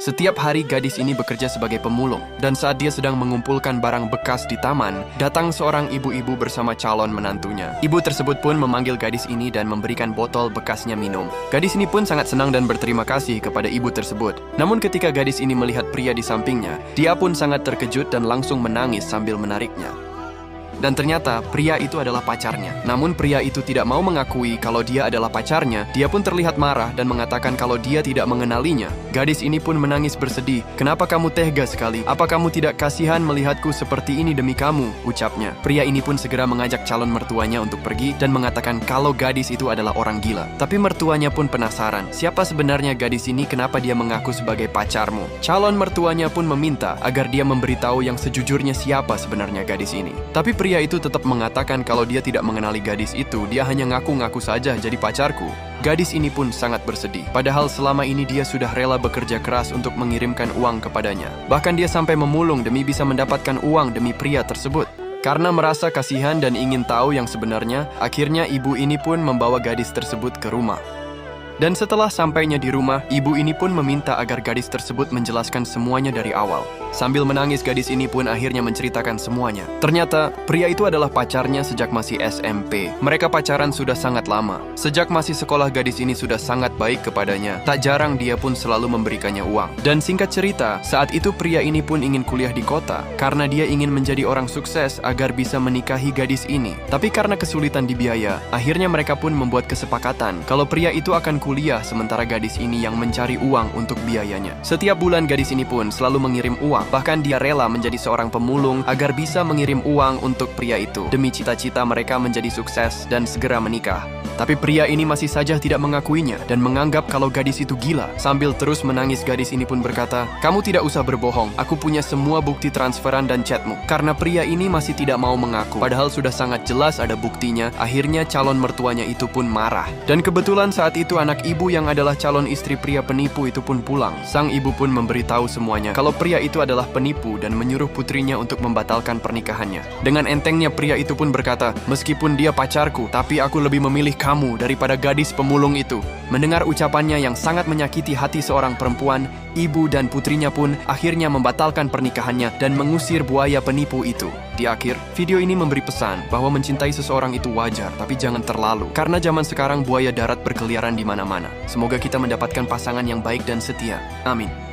Setiap hari gadis ini bekerja sebagai pemulung, dan saat dia sedang mengumpulkan barang bekas di taman, datang seorang ibu-ibu bersama calon menantunya. Ibu tersebut pun memanggil gadis ini dan memberikan botol bekasnya minum. Gadis ini pun sangat senang dan berterima kasih kepada ibu tersebut. Namun ketika gadis ini melihat pria di sampingnya, dia pun sangat terkejut dan langsung menangis sambil menariknya. Dan ternyata pria itu adalah pacarnya. Namun pria itu tidak mau mengakui kalau dia adalah pacarnya. Dia pun terlihat marah dan mengatakan kalau dia tidak mengenalinya. Gadis ini pun menangis bersedih. "Kenapa kamu tega sekali? Apa kamu tidak kasihan melihatku seperti ini demi kamu?" ucapnya. Pria ini pun segera mengajak calon mertuanya untuk pergi dan mengatakan kalau gadis itu adalah orang gila. Tapi mertuanya pun penasaran, siapa sebenarnya gadis ini, kenapa dia mengaku sebagai pacarmu? Calon mertuanya pun meminta agar dia memberitahu yang sejujurnya siapa sebenarnya gadis ini. Tapi pria itu tetap mengatakan kalau dia tidak mengenali gadis itu, dia hanya ngaku-ngaku saja jadi pacarku. Gadis ini pun sangat bersedih. Padahal selama ini dia sudah rela bekerja keras untuk mengirimkan uang kepadanya. Bahkan dia sampai memulung demi bisa mendapatkan uang demi pria tersebut. Karena merasa kasihan dan ingin tahu yang sebenarnya, akhirnya ibu ini pun membawa gadis tersebut ke rumah. Dan setelah sampainya di rumah, ibu ini pun meminta agar gadis tersebut menjelaskan semuanya dari awal. Sambil menangis, gadis ini pun akhirnya menceritakan semuanya. Ternyata, pria itu adalah pacarnya sejak masih SMP. Mereka pacaran sudah sangat lama. Sejak masih sekolah, gadis ini sudah sangat baik kepadanya. Tak jarang dia pun selalu memberikannya uang. Dan singkat cerita, saat itu pria ini pun ingin kuliah di kota, karena dia ingin menjadi orang sukses agar bisa menikahi gadis ini. Tapi karena kesulitan di biaya, akhirnya mereka pun membuat kesepakatan kalau pria itu akan kuliah sementara gadis ini yang mencari uang untuk biayanya. Setiap bulan gadis ini pun selalu mengirim uang, bahkan dia rela menjadi seorang pemulung agar bisa mengirim uang untuk pria itu demi cita-cita mereka menjadi sukses dan segera menikah. Tapi pria ini masih saja tidak mengakuinya dan menganggap kalau gadis itu gila. Sambil terus menangis, gadis ini pun berkata, "Kamu tidak usah berbohong, aku punya semua bukti transferan dan chatmu." Karena pria ini masih tidak mau mengaku, padahal sudah sangat jelas ada buktinya, akhirnya calon mertuanya itu pun marah. Dan kebetulan saat itu anak ibu yang adalah calon istri pria penipu itu pun pulang. Sang ibu pun memberitahu semuanya kalau pria itu adalah penipu dan menyuruh putrinya untuk membatalkan pernikahannya. Dengan entengnya pria itu pun berkata, "Meskipun dia pacarku, tapi aku lebih memilih kamu daripada gadis pemulung itu." Mendengar ucapannya yang sangat menyakiti hati seorang perempuan, ibu dan putrinya pun akhirnya membatalkan pernikahannya dan mengusir buaya penipu itu. Di akhir, video ini memberi pesan bahwa mencintai seseorang itu wajar, tapi jangan terlalu. Karena zaman sekarang buaya darat berkeliaran di mana-mana. Semoga kita mendapatkan pasangan yang baik dan setia. Amin.